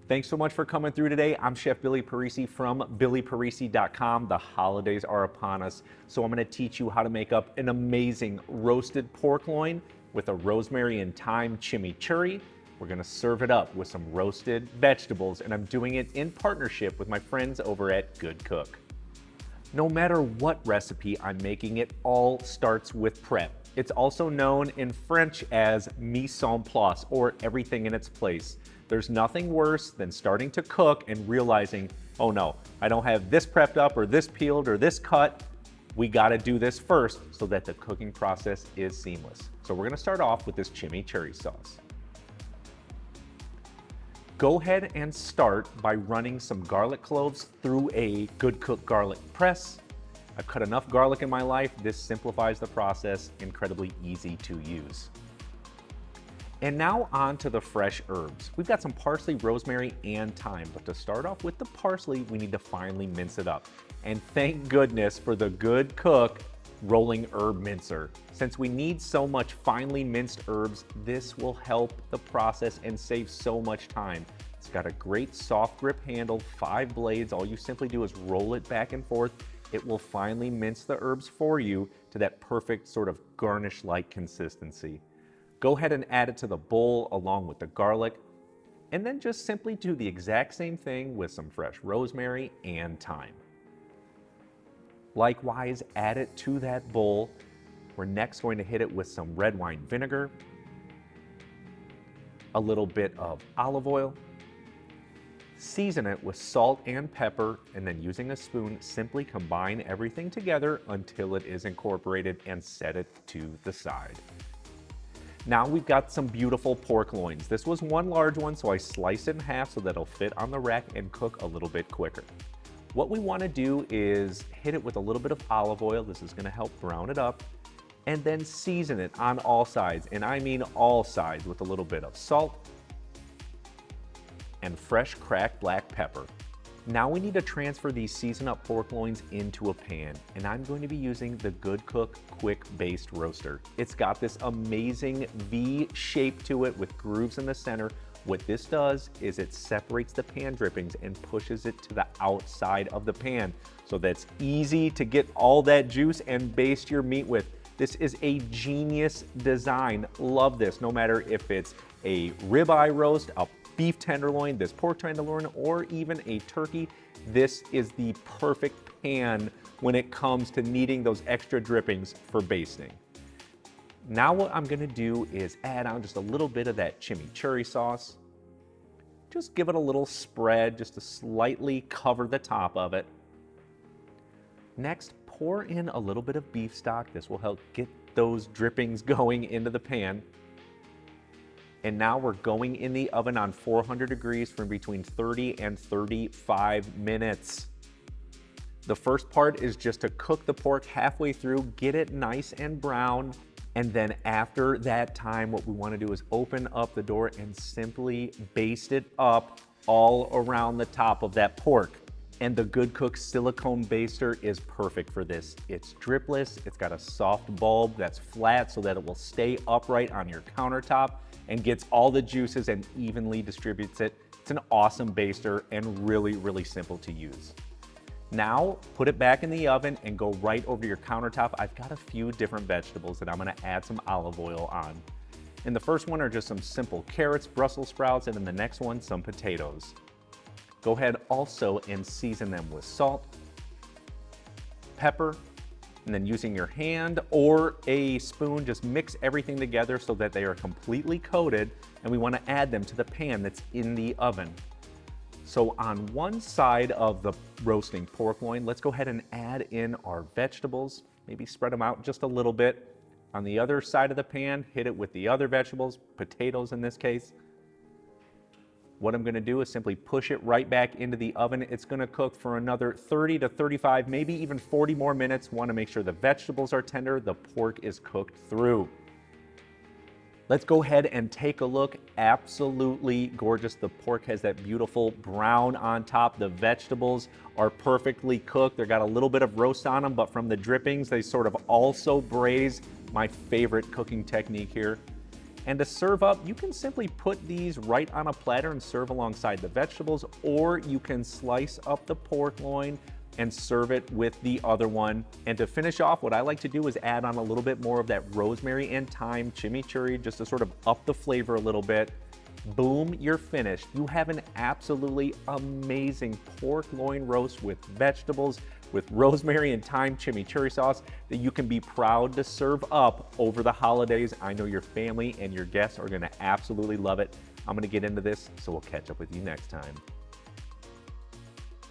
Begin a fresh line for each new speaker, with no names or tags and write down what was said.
Thanks so much for coming through today. I'm Chef Billy Parisi from billyparisi.com. The holidays are upon us, so I'm going to teach you how to make up an amazing roasted pork loin with a rosemary and thyme chimichurri. We're going to serve it up with some roasted vegetables, and I'm doing it in partnership with my friends over at Good Cook. No matter what recipe I'm making, it all starts with prep. It's also known in French as mise en place, or everything in its place. There's nothing worse than starting to cook and realizing, oh no, I don't have this prepped up or this peeled or this cut. We gotta do this first so that the cooking process is seamless. So we're gonna start off with this chimichurri sauce. Go ahead and start by running some garlic cloves through a Good Cook garlic press. I've cut enough garlic in my life. This simplifies the process, incredibly easy to use. And now on to the fresh herbs. We've got some parsley, rosemary, and thyme, but to start off with the parsley, we need to finely mince it up. And thank goodness for the Good Cook rolling herb mincer. Since we need so much finely minced herbs, this will help the process and save so much time. It's got a great soft grip handle, 5 blades. All you simply do is roll it back and forth. It will finely mince the herbs for you to that perfect sort of garnish-like consistency. Go ahead and add it to the bowl along with the garlic, and then just simply do the exact same thing with some fresh rosemary and thyme. Likewise, add it to that bowl. We're next going to hit it with some red wine vinegar, a little bit of olive oil, season it with salt and pepper, and then using a spoon, simply combine everything together until it is incorporated and set it to the side. Now we've got some beautiful pork loins. This was one large one, so I sliced it in half so that it'll fit on the rack and cook a little bit quicker. What we want to do is hit it with a little bit of olive oil. This is going to help brown it up, and then season it on all sides, and I mean all sides, with a little bit of salt and fresh cracked black pepper. Now we need to transfer these seasoned up pork loins into a pan, and I'm going to be using the Good Cook Quick Based Roaster. It's got this amazing V shape to it with grooves in the center. What this does is it separates the pan drippings and pushes it to the outside of the pan, so that's easy to get all that juice and baste your meat with. This is a genius design. Love this, no matter if it's a ribeye roast, a beef tenderloin, this pork tenderloin, or even a turkey. This is the perfect pan when it comes to needing those extra drippings for basting. Now what I'm gonna do is add on just a little bit of that chimichurri sauce. Just give it a little spread, just to slightly cover the top of it. Next, pour in a little bit of beef stock. This will help get those drippings going into the pan. And now we're going in the oven on 400 degrees for between 30 and 35 minutes. The first part is just to cook the pork halfway through, get it nice and brown. And then after that time, what we want to do is open up the door and simply baste it up all around the top of that pork. And the Good Cook silicone baster is perfect for this. It's dripless, it's got a soft bulb that's flat so that it will stay upright on your countertop and gets all the juices and evenly distributes it. It's an awesome baster and really, really simple to use. Now, put it back in the oven and go right over to your countertop. I've got a few different vegetables that I'm gonna add some olive oil on. And the first one are just some simple carrots, Brussels sprouts, and then the next one, some potatoes. Go ahead also and season them with salt, pepper, and then using your hand or a spoon, just mix everything together so that they are completely coated, and we want to add them to the pan that's in the oven. So on one side of the roasting pork loin, let's go ahead and add in our vegetables, maybe spread them out just a little bit. On the other side of the pan, hit it with the other vegetables, potatoes in this case. What I'm gonna do is simply push it right back into the oven. It's gonna cook for another 30 to 35, maybe even 40 more minutes. Wanna make sure the vegetables are tender, the pork is cooked through. Let's go ahead and take a look. Absolutely gorgeous. The pork has that beautiful brown on top. The vegetables are perfectly cooked. They've got a little bit of roast on them, but from the drippings, they sort of also braise. My favorite cooking technique here. And to serve up, you can simply put these right on a platter and serve alongside the vegetables, or you can slice up the pork loin and serve it with the other one. And to finish off, what I like to do is add on a little bit more of that rosemary and thyme chimichurri just to sort of up the flavor a little bit. Boom, you're finished. You have an absolutely amazing pork loin roast with vegetables, with rosemary and thyme chimichurri sauce that you can be proud to serve up over the holidays. I know your family and your guests are gonna absolutely love it. I'm gonna get into this, so we'll catch up with you next time.